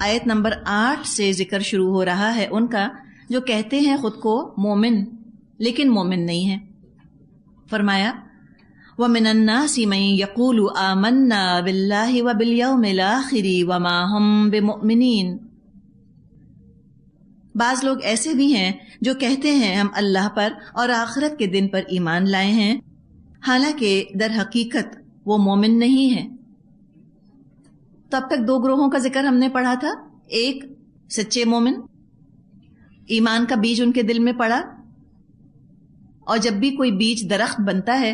آیت نمبر 8 سے ذکر شروع ہو رہا ہے ان کا جو کہتے ہیں خود کو مومن لیکن مومن نہیں ہیں. فرمایا وَمِنَ النَّاسِ مَن يَقُولُ آمَنَّا بِاللَّهِ وَبِالْيَوْمِ الْآخِرِ وَمَا هُمْ بِمُؤْمِنِينَ. بعض لوگ ایسے بھی ہیں جو کہتے ہیں ہم اللہ پر اور آخرت کے دن پر ایمان لائے ہیں، حالانکہ در حقیقت وہ مومن نہیں ہیں. تو اب تک 2 گروہوں کا ذکر ہم نے پڑھا تھا. ایک سچے مومن، ایمان کا بیج ان کے دل میں پڑا، اور جب بھی کوئی بیج درخت بنتا ہے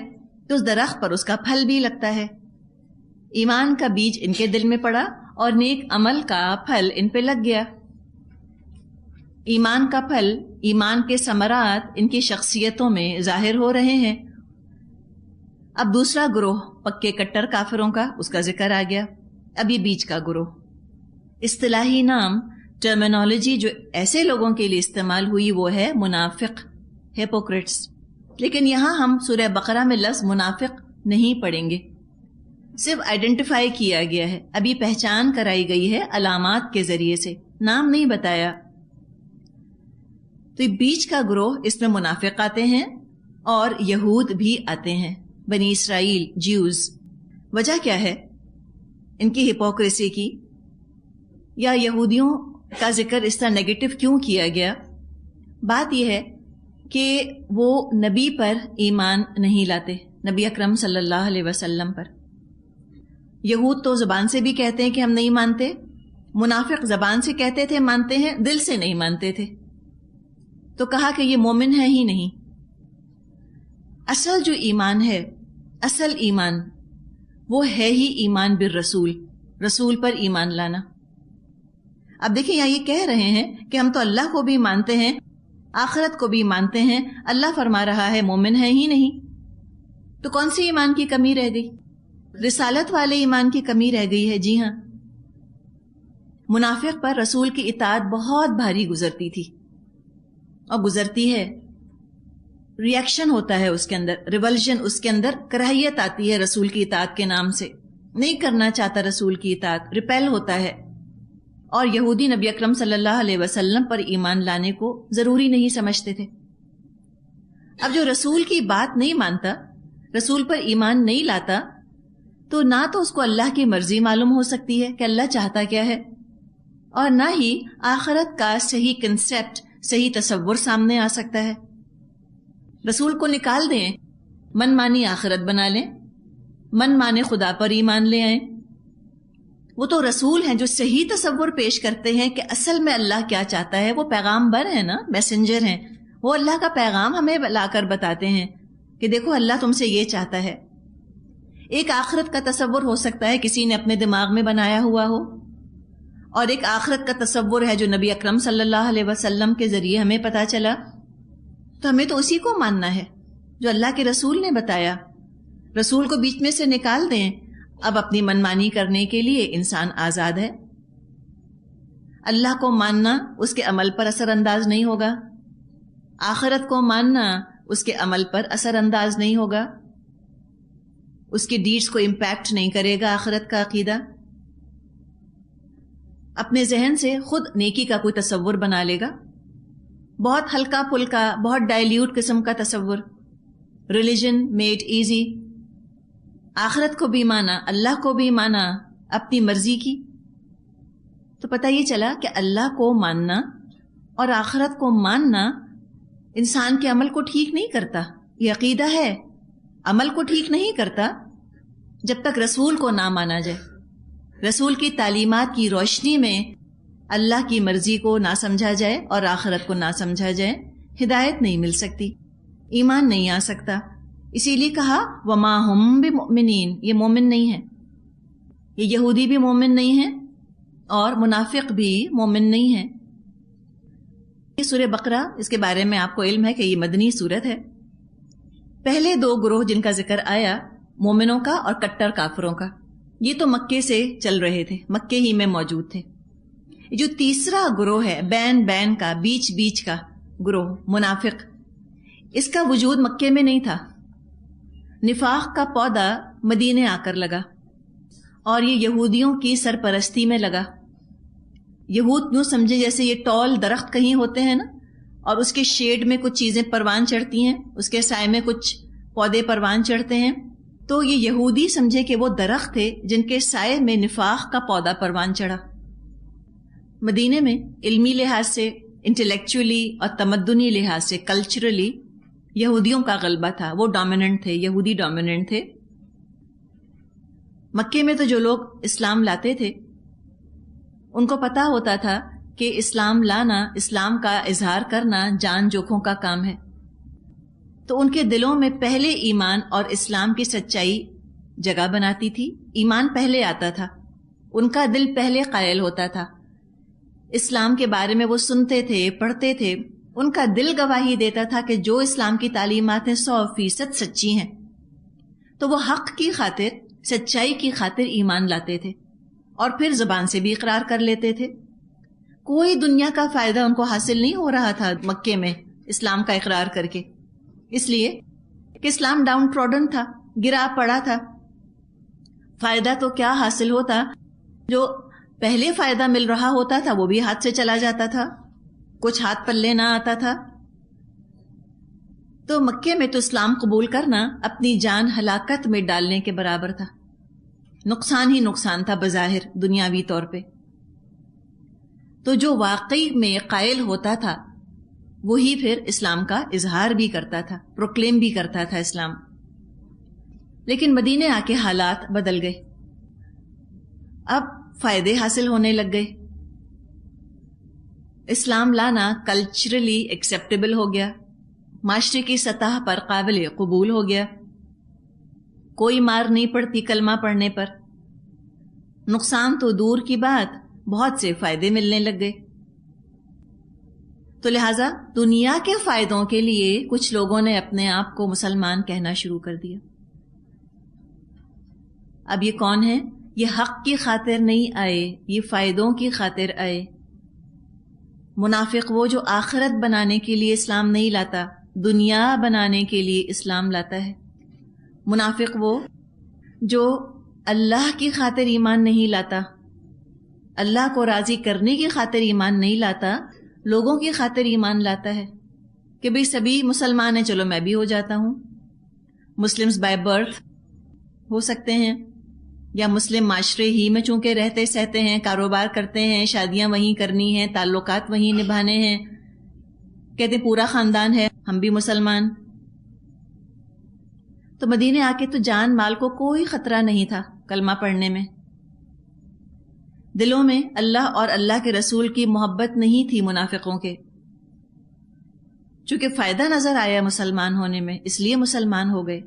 تو اس درخت پر اس کا پھل بھی لگتا ہے. ایمان کا بیج ان کے دل میں پڑا اور نیک عمل کا پھل ان پہ لگ گیا. ایمان کا پھل، ایمان کے ثمرات ان کی شخصیتوں میں ظاہر ہو رہے ہیں. اب دوسرا گروہ پکے کٹر کافروں کا، اس کا ذکر آ گیا. اب یہ بیچ کا گروہ، اصطلاحی نام، ٹرمینالوجی جو ایسے لوگوں کے لیے استعمال ہوئی وہ ہے منافق، ہیپوکریٹس. لیکن یہاں ہم سورہ بقرہ میں لفظ منافق نہیں پڑھیں گے، صرف آئیڈینٹیفائی کیا گیا ہے. ابھی پہچان کرائی گئی ہے علامات کے ذریعے سے، نام نہیں بتایا. تو یہ بیچ کا گروہ، اس میں منافق آتے ہیں اور یہود بھی آتے ہیں، بنی اسرائیل، جیوز. وجہ کیا ہے ان کی ہپوکریسی کی، یا یہودیوں کا ذکر اس طرح نیگیٹو کیوں کیا گیا؟ بات یہ ہے کہ وہ نبی پر ایمان نہیں لاتے، نبی اکرم صلی اللہ علیہ وسلم پر. یہود تو زبان سے بھی کہتے ہیں کہ ہم نہیں مانتے، منافق زبان سے کہتے تھے مانتے ہیں، دل سے نہیں مانتے تھے. تو کہا کہ یہ مومن ہے ہی نہیں. اصل جو ایمان ہے، اصل ایمان وہ ہے ہی ایمان بالرسول، رسول پر ایمان لانا. اب دیکھیں یہاں یہ کہہ رہے ہیں کہ ہم تو اللہ کو بھی مانتے ہیں، آخرت کو بھی مانتے ہیں، اللہ فرما رہا ہے مومن ہے ہی نہیں. تو کون سی ایمان کی کمی رہ گئی؟ رسالت والے ایمان کی کمی رہ گئی ہے. جی ہاں، منافق پر رسول کی اطاعت بہت بھاری گزرتی تھی اور گزرتی ہے. ریئیکشن ہوتا ہے اس کے اندر، ریولژن، اس کے اندر کراہیت آتی ہے رسول کی اطاعت کے نام سے، نہیں کرنا چاہتا رسول کی اطاعت، ریپیل ہوتا ہے. اور یہودی نبی اکرم صلی اللہ علیہ وسلم پر ایمان لانے کو ضروری نہیں سمجھتے تھے. اب جو رسول کی بات نہیں مانتا، رسول پر ایمان نہیں لاتا، تو نہ تو اس کو اللہ کی مرضی معلوم ہو سکتی ہے کہ اللہ چاہتا کیا ہے، اور نہ ہی آخرت کا صحیح کنسیپٹ، صحیح تصور سامنے آ سکتا ہے. رسول کو نکال دیں، من مانی آخرت بنا لیں، من مانے خدا پر ایمان لے آئیں. وہ تو رسول ہیں جو صحیح تصور پیش کرتے ہیں کہ اصل میں اللہ کیا چاہتا ہے. وہ پیغامبر ہیں نا، میسنجر ہیں، وہ اللہ کا پیغام ہمیں لا کر بتاتے ہیں کہ دیکھو اللہ تم سے یہ چاہتا ہے. ایک آخرت کا تصور ہو سکتا ہے کسی نے اپنے دماغ میں بنایا ہوا ہو، اور ایک آخرت کا تصور ہے جو نبی اکرم صلی اللہ علیہ وسلم کے ذریعے ہمیں پتا چلا. تو ہمیں تو اسی کو ماننا ہے جو اللہ کے رسول نے بتایا. رسول کو بیچ میں سے نکال دیں. اب اپنی منمانی کرنے کے لیے انسان آزاد ہے. اللہ کو ماننا اس کے عمل پر اثر انداز نہیں ہوگا، آخرت کو ماننا اس کے عمل پر اثر انداز نہیں ہوگا، اس کے ڈیڈز کو امپیکٹ نہیں کرے گا آخرت کا عقیدہ. اپنے ذہن سے خود نیکی کا کوئی تصور بنا لے گا، بہت ہلکا پھلکا، بہت ڈائلیوٹ قسم کا تصور. Religion made easy. آخرت کو بھی مانا، اللہ کو بھی مانا، اپنی مرضی کی. تو پتہ یہ چلا کہ اللہ کو ماننا اور آخرت کو ماننا انسان کے عمل کو ٹھیک نہیں کرتا. یہ عقیدہ ہے، عمل کو ٹھیک نہیں کرتا جب تک رسول کو نہ مانا جائے. رسول کی تعلیمات کی روشنی میں اللہ کی مرضی کو نہ سمجھا جائے اور آخرت کو نہ سمجھا جائے، ہدایت نہیں مل سکتی، ایمان نہیں آ سکتا. اسی لیے کہا وَمَا هُمْ بِمُؤْمِنِينَ، یہ مومن نہیں ہے. یہ یہودی بھی مومن نہیں ہے اور منافق بھی مومن نہیں ہے. یہ سورہ بقرہ، اس کے بارے میں آپ کو علم ہے کہ یہ مدنی سورت ہے. پہلے 2 گروہ جن کا ذکر آیا، مومنوں کا اور کٹر کافروں کا، یہ تو مکے سے چل رہے تھے، مکے ہی میں موجود تھے. جو تیسرا گروہ ہے، بین کا، بیچ کا گروہ، منافق، اس کا وجود مکے میں نہیں تھا. نفاق کا پودا مدینے آ کر لگا اور یہ یہودیوں کی سرپرستی میں لگا. یہود یوں سمجھے جیسے یہ ٹال درخت کہیں ہوتے ہیں نا، اور اس کے شیڈ میں کچھ چیزیں پروان چڑھتی ہیں، اس کے سائے میں کچھ پودے پروان چڑھتے ہیں، تو یہ یہودی سمجھے کہ وہ درخت تھے جن کے سائے میں نفاق کا پودا پروان چڑھا۔ مدینے میں علمی لحاظ سے، انٹلیکچولی اور تمدنی لحاظ سے، کلچرلی یہودیوں کا غلبہ تھا، وہ ڈومیننٹ تھے، یہودی ڈومیننٹ تھے۔ مکے میں تو جو لوگ اسلام لاتے تھے ان کو پتہ ہوتا تھا کہ اسلام لانا، اسلام کا اظہار کرنا جان جوکھوں کا کام ہے، تو ان کے دلوں میں پہلے ایمان اور اسلام کی سچائی جگہ بناتی تھی۔ ایمان پہلے آتا تھا، ان کا دل پہلے قائل ہوتا تھا، اسلام کے بارے میں وہ سنتے تھے، پڑھتے تھے، ان کا دل گواہی دیتا تھا کہ جو اسلام کی تعلیمات ہیں 100% سچی ہیں، تو وہ حق کی خاطر، سچائی کی خاطر ایمان لاتے تھے اور پھر زبان سے بھی اقرار کر لیتے تھے۔ کوئی دنیا کا فائدہ ان کو حاصل نہیں ہو رہا تھا مکے میں اسلام کا اقرار کر کے، اس لیے کہ اسلام ڈاؤن ٹروڈن تھا، گرا پڑا تھا۔ فائدہ تو کیا حاصل ہوتا، جو پہلے فائدہ مل رہا ہوتا تھا وہ بھی ہاتھ سے چلا جاتا تھا، کچھ ہاتھ پلے نہ آتا تھا۔ تو مکے میں تو اسلام قبول کرنا اپنی جان ہلاکت میں ڈالنے کے برابر تھا، نقصان ہی نقصان تھا بظاہر دنیاوی طور پہ۔ تو جو واقعی میں قائل ہوتا تھا وہی پھر اسلام کا اظہار بھی کرتا تھا، پروکلیم بھی کرتا تھا اسلام۔ لیکن مدینے آ کے حالات بدل گئے، اب فائدے حاصل ہونے لگ گئے، اسلام لانا کلچرلی ایکسیپٹیبل ہو گیا، معاشرے کی سطح پر قابل قبول ہو گیا، کوئی مار نہیں پڑتی کلمہ پڑھنے پر، نقصان تو دور کی بات، بہت سے فائدے ملنے لگ گئے۔ تو لہٰذا دنیا کے فائدوں کے لیے کچھ لوگوں نے اپنے آپ کو مسلمان کہنا شروع کر دیا۔ اب یہ کون ہے؟ یہ حق کی خاطر نہیں آئے، یہ فائدوں کی خاطر آئے۔ منافق وہ جو آخرت بنانے کے لیے اسلام نہیں لاتا، دنیا بنانے کے لیے اسلام لاتا ہے۔ منافق وہ جو اللہ کی خاطر ایمان نہیں لاتا، اللہ کو راضی کرنے کی خاطر ایمان نہیں لاتا، لوگوں کی خاطر ایمان لاتا ہے کہ بھئی سبھی مسلمان ہیں، چلو میں بھی ہو جاتا ہوں۔ مسلمز بائی برتھ ہو سکتے ہیں، یا مسلم معاشرے ہی میں چونکہ رہتے سہتے ہیں، کاروبار کرتے ہیں، شادیاں وہیں کرنی ہیں، تعلقات وہیں نبھانے ہیں، کہتے ہیں پورا خاندان ہے، ہم بھی مسلمان۔ تو مدینے آ کے تو جان مال کو کوئی خطرہ نہیں تھا کلمہ پڑھنے میں، دلوں میں اللہ اور اللہ کے رسول کی محبت نہیں تھی منافقوں کے، چونکہ فائدہ نظر آیا مسلمان ہونے میں، اس لیے مسلمان ہو گئے،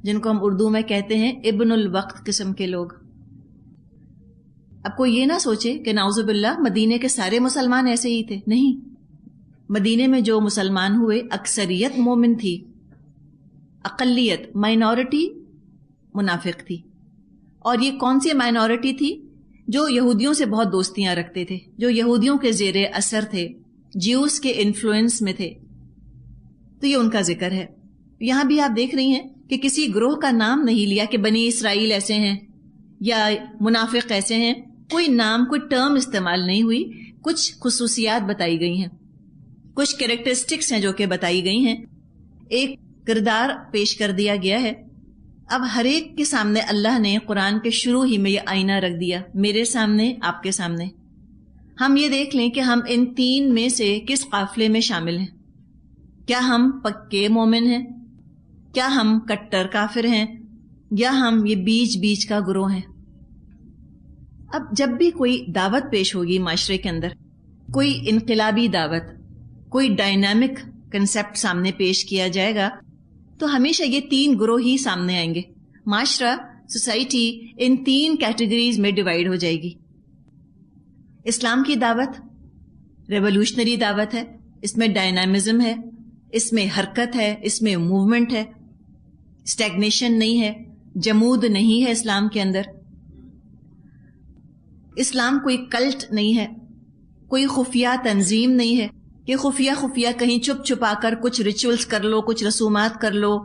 جن کو ہم اردو میں کہتے ہیں ابن الوقت قسم کے لوگ۔ اب کوئی یہ نہ سوچے کہ نعوذ باللہ مدینے کے سارے مسلمان ایسے ہی تھے، نہیں، مدینے میں جو مسلمان ہوئے اکثریت مومن تھی، اقلیت مائنورٹی منافق تھی۔ اور یہ کون سی مائنورٹی تھی؟ جو یہودیوں سے بہت دوستیاں رکھتے تھے، جو یہودیوں کے زیر اثر تھے، جیوز کے انفلوئنس میں تھے، تو یہ ان کا ذکر ہے۔ یہاں بھی آپ دیکھ رہی ہیں کہ کسی گروہ کا نام نہیں لیا کہ بنی اسرائیل ایسے ہیں یا منافق ایسے ہیں، کوئی نام، کوئی ٹرم استعمال نہیں ہوئی، کچھ خصوصیات بتائی گئی ہیں، کچھ کیریکٹرسٹکس ہیں جو کہ بتائی گئی ہیں، ایک کردار پیش کر دیا گیا ہے۔ اب ہر ایک کے سامنے اللہ نے قرآن کے شروع ہی میں یہ آئینہ رکھ دیا، میرے سامنے، آپ کے سامنے۔ ہم یہ دیکھ لیں کہ ہم ان تین میں سے کس قافلے میں شامل ہیں۔ کیا ہم پکے مومن ہیں؟ کیا ہم کٹر کافر ہیں؟ یا ہم یہ بیچ بیچ کا گروہ ہیں؟ اب جب بھی کوئی دعوت پیش ہوگی معاشرے کے اندر، کوئی انقلابی دعوت، کوئی ڈائنامک کنسیپٹ سامنے پیش کیا جائے گا، تو ہمیشہ یہ تین گروہ ہی سامنے آئیں گے۔ معاشرہ، سوسائٹی ان تین کیٹیگریز میں ڈیوائیڈ ہو جائے گی۔ اسلام کی دعوت ریولوشنری دعوت ہے، اس میں ڈائنامزم ہے، اس میں حرکت ہے، اس میں موومنٹ ہے، اسٹیگنیشن نہیں ہے، جمود نہیں ہے اسلام کے اندر۔ اسلام کوئی کلٹ نہیں ہے، کوئی خفیہ تنظیم نہیں ہے کہ خفیہ کہیں چھپ چھپا کر کچھ ریچولز کر لو، کچھ رسومات کر لو،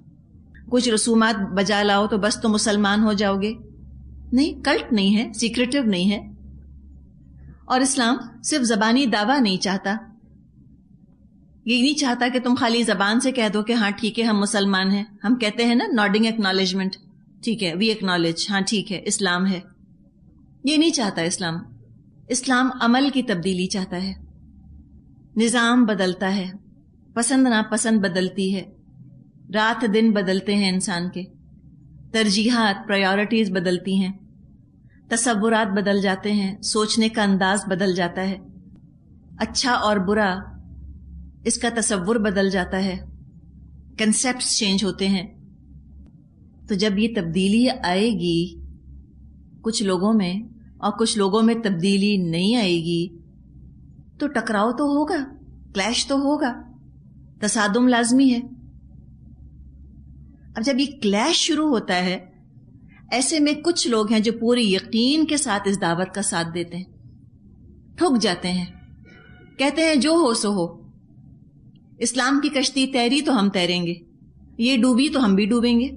کچھ رسومات بجا لاؤ تو بس تو مسلمان ہو جاؤ گے۔ نہیں، کلٹ نہیں ہے، سیکریٹو نہیں ہے۔ اور اسلام صرف زبانی دعویٰ نہیں چاہتا، یہ نہیں چاہتا کہ تم خالی زبان سے کہہ دو کہ ہاں ٹھیک ہے ہم مسلمان ہیں. ہم کہتے ہیں نا نوڈنگ ایکنالجمنٹ، ٹھیک ہے وی ایکنالج، ہاں ٹھیک ہے اسلام ہے. یہ نہیں چاہتا اسلام. اسلام عمل کی تبدیلی چاہتا ہے. نظام بدلتا ہے، پسند ناپسند بدلتی ہے، رات دن بدلتے ہیں انسان کے، ترجیحات پرائیورٹیز بدلتی ہیں، تصورات بدل جاتے ہیں، سوچنے کا انداز بدل جاتا ہے، اچھا اور برا اس کا تصور بدل جاتا ہے، کنسیپٹس چینج ہوتے ہیں. تو جب یہ تبدیلی آئے گی کچھ لوگوں میں اور کچھ لوگوں میں تبدیلی نہیں آئے گی تو ٹکراؤ تو ہوگا، کلیش تو ہوگا، تصادم لازمی ہے. اب جب یہ کلیش شروع ہوتا ہے، ایسے میں کچھ لوگ ہیں جو پوری یقین کے ساتھ اس دعوت کا ساتھ دیتے ہیں، ٹھک جاتے ہیں، کہتے ہیں جو ہو سو ہو، اسلام کی کشتی تیری تو ہم تیریں گے، یہ ڈوبی تو ہم بھی ڈوبیں گے.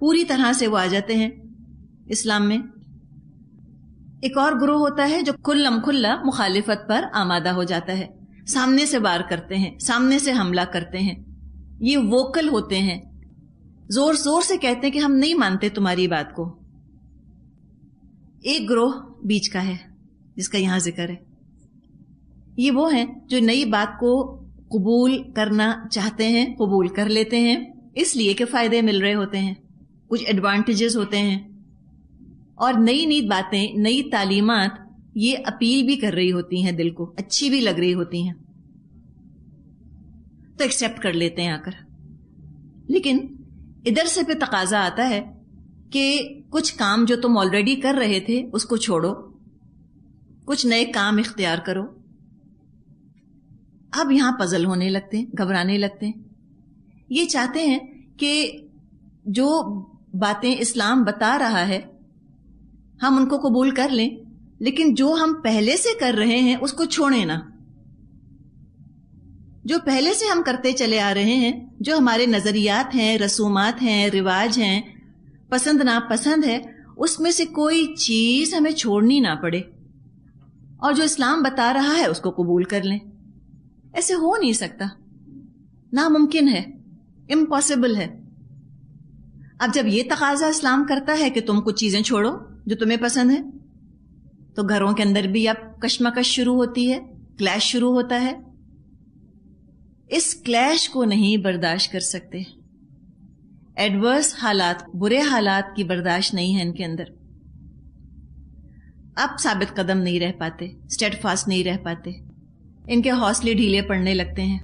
پوری طرح سے وہ آ جاتے ہیں اسلام میں. ایک اور گروہ ہوتا ہے جو کھلم کھلا مخالفت پر آمادہ ہو جاتا ہے، سامنے سے وار کرتے ہیں، سامنے سے حملہ کرتے ہیں، یہ ووکل ہوتے ہیں، زور زور سے کہتے ہیں کہ ہم نہیں مانتے تمہاری بات کو. ایک گروہ بیچ کا ہے جس کا یہاں ذکر ہے. یہ وہ ہیں جو نئی بات کو قبول کرنا چاہتے ہیں، قبول کر لیتے ہیں اس لیے کہ فائدے مل رہے ہوتے ہیں، کچھ ایڈوانٹیجز ہوتے ہیں، اور نئی نئی باتیں، نئی تعلیمات یہ اپیل بھی کر رہی ہوتی ہیں، دل کو اچھی بھی لگ رہی ہوتی ہیں تو ایکسیپٹ کر لیتے ہیں آ کر. لیکن ادھر سے پہ تقاضا آتا ہے کہ کچھ کام جو تم آلریڈی کر رہے تھے اس کو چھوڑو، کچھ نئے کام اختیار کرو. اب یہاں پزل ہونے لگتے ہیں، گھبرانے لگتے ہیں. یہ چاہتے ہیں کہ جو باتیں اسلام بتا رہا ہے ہم ان کو قبول کر لیں، لیکن جو ہم پہلے سے کر رہے ہیں اس کو چھوڑیں نہ. جو پہلے سے ہم کرتے چلے آ رہے ہیں، جو ہمارے نظریات ہیں، رسومات ہیں، رواج ہیں، پسند ناپسند ہے، اس میں سے کوئی چیز ہمیں چھوڑنی نہ پڑے، اور جو اسلام بتا رہا ہے اس کو قبول کر لیں. ایسے ہو نہیں سکتا، ناممکن ہے، امپاسبل ہے. اب جب یہ تقاضا اسلام کرتا ہے کہ تم کچھ چیزیں چھوڑو جو تمہیں پسند ہے، تو گھروں کے اندر بھی اب کشمکش شروع ہوتی ہے، کلیش شروع ہوتا ہے. اس کلیش کو نہیں برداشت کر سکتے. ایڈورس حالات، برے حالات کی برداشت نہیں ہے ان کے اندر. اب ثابت قدم نہیں رہ پاتے، اسٹیڈ فاسٹ نہیں رہ پاتے، ان کے حوصلے ڈھیلے پڑنے لگتے ہیں.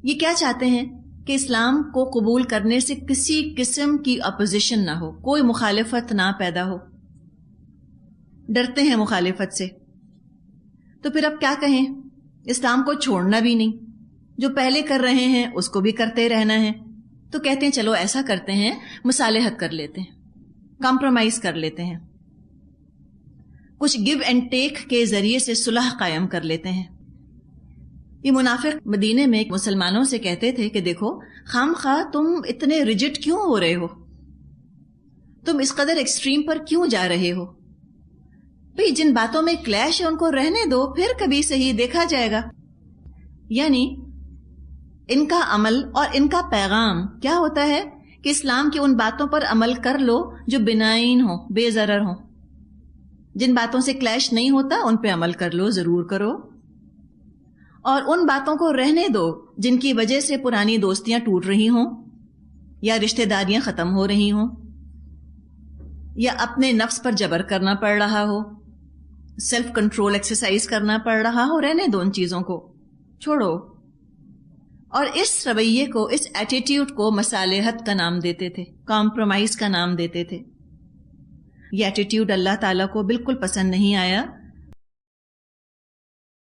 یہ کیا چاہتے ہیں کہ اسلام کو قبول کرنے سے کسی قسم کی اپوزیشن نہ ہو، کوئی مخالفت نہ پیدا ہو. ڈرتے ہیں مخالفت سے. تو پھر اب کیا کہیں، اسلام کو چھوڑنا بھی نہیں، جو پہلے کر رہے ہیں اس کو بھی کرتے رہنا ہے. تو کہتے ہیں چلو ایسا کرتے ہیں، مصالحت کر لیتے ہیں، کمپرومائز کر لیتے ہیں، کچھ گیو اینڈ ٹیک کے ذریعے سے صلح قائم کر لیتے ہیں. یہ منافق مدینے میں مسلمانوں سے کہتے تھے کہ دیکھو خام خواہ تم اتنے ریجٹ کیوں ہو رہے ہو، تم اس قدر ایکسٹریم پر کیوں جا رہے ہو. بھئی جن باتوں میں کلیش ہے ان کو رہنے دو، پھر کبھی صحیح دیکھا جائے گا. یعنی ان کا عمل اور ان کا پیغام کیا ہوتا ہے کہ اسلام کی ان باتوں پر عمل کر لو جو بنائن ہو، بے ضرر ہو. جن باتوں سے کلیش نہیں ہوتا ان پہ عمل کر لو، ضرور کرو، اور ان باتوں کو رہنے دو جن کی وجہ سے پرانی دوستیاں ٹوٹ رہی ہوں، یا رشتہ داریاں ختم ہو رہی ہوں، یا اپنے نفس پر جبر کرنا پڑ رہا ہو، سیلف کنٹرول ایکسرسائز کرنا پڑ رہا ہو. رہنے دو ان چیزوں کو، چھوڑو. اور اس رویے کو، اس ایٹیٹیوڈ کو مصالحت کا نام دیتے تھے، کمپرومائز کا نام دیتے تھے. یہ ایٹیٹیوڈ اللہ تعالیٰ کو بالکل پسند نہیں آیا